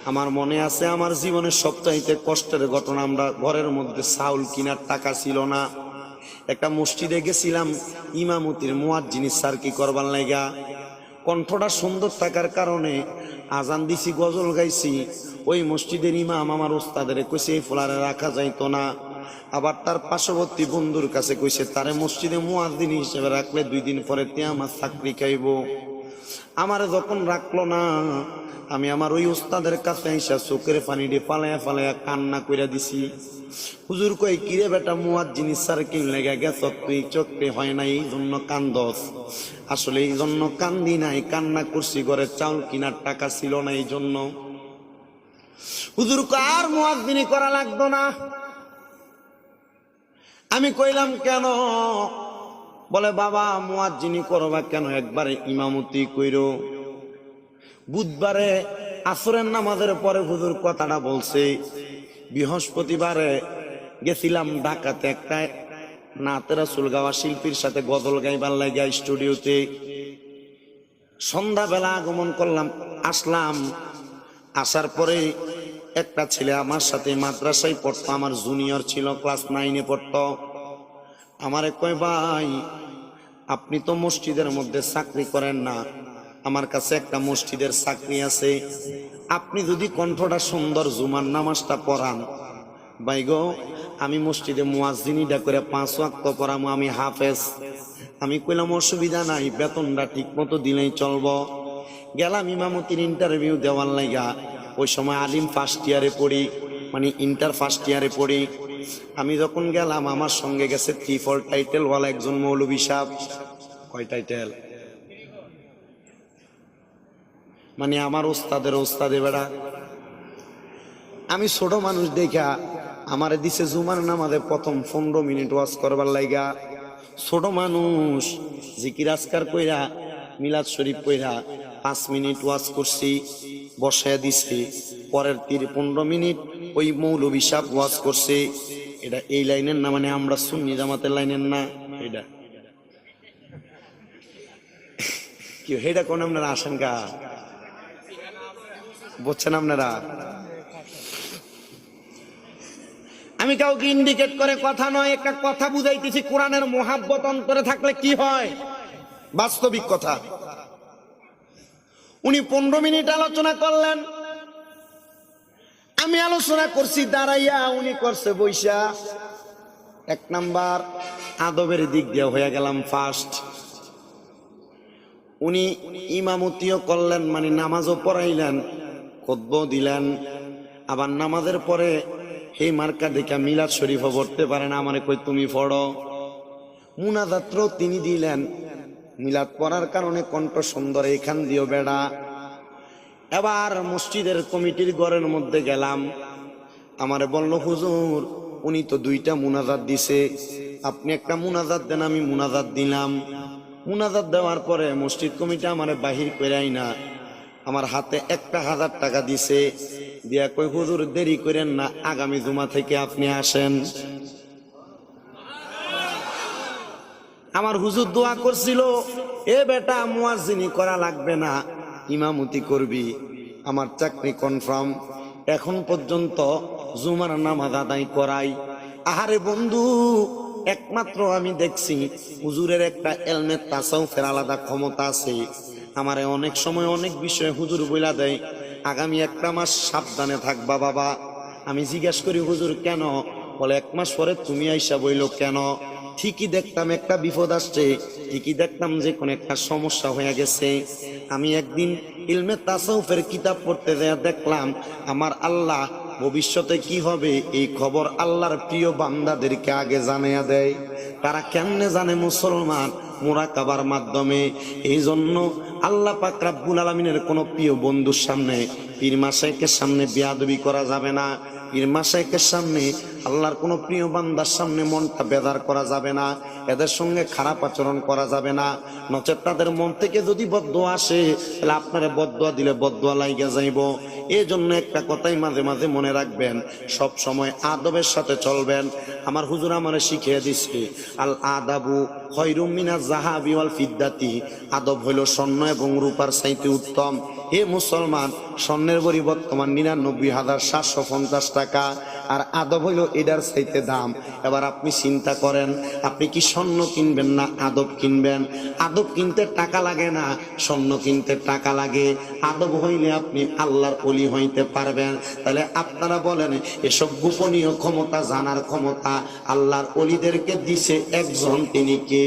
আমার মনে আছে আমার জীবনের সবচাইতে কষ্টের ঘটনা, আমরা ঘরের মধ্যে চাউল কেনার টাকা ছিল না, একটা মসজিদে গেছিলাম ইমামতির মুয়াজ্জিনি স্যার কি করবার লাগা। কণ্ঠটা সুন্দর থাকার কারণে আজান দিছি, গজল গাইছি। ওই মসজিদের ইমাম আমার ওস্তাদের কইছে এই ফোলারে রাখা যাইতো না। আবার তার পার্শ্ববর্তী বন্ধুর কাছে কইছে তারে মসজিদে মুয়াজ্জিন হিসেবে রাখলে 2 দিন পরে তে আমার চাকরি খাইব। আমারে যখন রাখলো না, আমি আমার ওই ওস্তাদের কাছে আইসা চোখের পানি দিয়ে ফালাইয়া ফালাইয়া কান্না কইরা দিছি। হুজুর কই কিরে বেটা, মুয়াজ্জিন স্যার কি লেগে গেছ তুই, চোখে হয় নাই এই জন্য কান্দস? আসলে এই জন্য কান্দি নাই, কান্না করছি ঘরে চাউল কিনার টাকা ছিল না এই জন্য। হুজুর কই আর মুয়াজ্জিনি করা লাগতো না। আমি কইলাম কেন? বলে বাবা মুয়াজ্জিনি করবা কেন, একবারে ইমামতি কইরো। বুধবারে আসরের নামাজের পরে হুজুর কথাটা বলছে। বৃহস্পতিবারে গেছিলাম ঢাকাতে একটা নাতে রাসূল গাওয়া শিল্পীর সাথে গজল গাইবার লাগিয়া স্টুডিওতে। সন্ধ্যাবেলা আগমন করলাম, আসলাম। আসার পরে একটা ছেলে আমার সাথে মাদ্রাসায় পড়তো, আমার জুনিয়র ছিল, ক্লাস 9-এ পড়তো। আমারে কয় ভাই আপনি তো মসজিদের মধ্যে চাকরি করেন না, আমার কাছে একটা মসজিদের চাকরি আছে, আপনি যদি কণ্ঠটা সুন্দর জুমার নামাজটা পড়ান ভাই গো, আমি মসজিদে মুয়াজ্জিনিটা করে 5 ওয়াক্ত পড়ামু, আমি হাফেজ। আমি কইলাম অসুবিধা নাই, বেতনটা ঠিক মতো দিলেই চলবো। গেলাম ইমামতির ইন্টারভিউ দেওয়ার লাগা। ওই সময় আলিম ফার্স্ট ইয়ারে পড়ি, মানে ইন্টার ফার্স্ট ইয়ারে পড়ি। আমি যখন গেলাম আমার সঙ্গে গেছে 3-4 টাইটেল ওয়ালা একজন মৌলভী সাহেব। কয় টাইটেল? মানে আমার ওস্তাদের ওস্তাদে বেড়া। আমি ছোট মানুষ দেখা আমারে দিছে জুমার নামাজে প্রথম 15 মিনিট ওয়াজ করবার লাইগা। ছোট মানুষ জিকির আজকার কইরা মিলাদ শরীফ কইরা 5 মিনিট ওয়াজ করছি, বসায় দিছে। পরের 15 মিনিট ওই মৌলভী সাহেব ওয়াজ করছে। এটা এই লাইনের না, মানে আমরা সুন্নি জামাতের লাইনের না। এটা কি হেডা কোন আপনারা আশঙ্কা বুঝছেন আপনারা? আমি কাউকে ইন্ডিকেট করে কথা নয়, একটা কথা বুঝাইতেছি। কোরআনের মোহাব্বত অন্তরে থাকলে কি হয়, বাস্তবিক কথা। উনি 15 মিনিট আলোচনা করলেন, আমি আলোচনা করছি দাঁড়াইয়া, উনি করছে বইসা। 1 নাম্বার আদবের দিক দিয়ে হয়ে গেলাম ফার্স্ট। উনি ইমামতিও করলেন, মানে নামাজও পড়াইলেন, খুতবাও দিলেন। আবার নামাজের পরে এই মার্কা দেখা মিলাদ শরীফও পড়তে পারেন, আমারে কই তুমি পড়ো। মুনাজাতও তিনি দিলেন। মিলাদ পড়ার কারণে কণ্ঠ সুন্দর, এখান দিও বেড়া। এবার মসজিদের কমিটির ঘরের মধ্যে গেলাম। আমারে বলল হুজুর উনি তো 2টা মুনাজাত দিছে, আপনি একটা মুনাজাত দেন। আমি মুনাজাত দিলাম। মুনাজাত দেওয়ার পরে মসজিদ কমিটি আমারে বাহির কইরাই না, আমার হাতে 1000 টাকা দিছে, দিয়া কই হুজুর দেরি করেন না, আগামী জুমা থেকে আপনি আসেন। আমার হুজুর দোয়া করছিল, এ বেটা মুয়াজ্জিনি করা লাগবে না, ইমামতি করবি, আমার চাকরি কনফার্ম। এখন পর্যন্ত জুমার নামাজ আদায় করাই। আহারে বন্ধু, একমাত্র আমি দেখছি হুজুরের একটা এলমে তাসাউফের আলাদা ক্ষমতা আছে। আমারে অনেক সময় অনেক বিষয়ে হুজুর বইলা দেয়, আগামী 1 মাস সাবধানে থাকবা বাবা। আমি জিজ্ঞাসা করি হুজুর কেন? বলে 1 মাস পরে তুমি আইসা বইলো কেন? ঠিকই দেখতাম একটা বিপদ আসছে, ঠিকই দেখতাম যে কোনো একটা সমস্যা হয়ে গেছে। আমি একদিন ইলমে তাসাউফের কিতাব পড়তে যেয়ে দেখলাম আমার আল্লাহ ভবিষ্যতে কি হবে এই খবর আল্লাহর প্রিয় বান্দাদেরকে আগে জানিয়ে দেয়। তারা কেমনে জানে? মুসলমান মুরাকাবার মাধ্যমে। এই জন্য আল্লাহ পাক রব্বুল আলামিনের কোনো প্রিয় বন্ধুর সামনে, পীর মাশায়েখের সামনে বেয়াদবি করা যাবে না। পীর মাশায়েখের সামনে আল্লাহর কোনো প্রিয় বান্দার সামনে মনটা বেদার করা যাবে না, এদের সঙ্গে খারাপ আচরণ করা যাবে না, নচেত তাদের মন থেকে যদি বদদোয়া আসে তাহলে আপনারা বদদোয়া দিলে বদদোয়া লাইগা যাইব। এই জন্য একটা কথাই মাঝে মাঝে মনে রাখবেন, সব সময় আদবের সাথে চলবেন। আমার হুজুর আমারে শিখিয়ে দিচ্ছে, আল আদাবু খয়রুম মিনাজ যাহাবি ওয়াল ফিদ্দাতি, আদব হইল স্বর্ণ এবং রূপার চাইতে উত্তম। হে মুসলমান, স্বর্ণের বড়ি বর্তমান 99,750 টাকা, আর আদব হইল এটার চাইতে দাম। এবার আপনি চিন্তা করেন, আপনি কি স্বর্ণ কিনবেন না আদব কিনবেন? আদব কিনতে টাকা লাগে না, স্বর্ণ কিনতে টাকা লাগে। আদব হইলে আপনি আল্লাহর ওলি হইতে পারবেন। তাহলে আপনারা বলেন, এসব গোপনীয় ক্ষমতা জানার ক্ষমতা আল্লাহর ওলিদেরকে দিছে একজন, তিনি কে?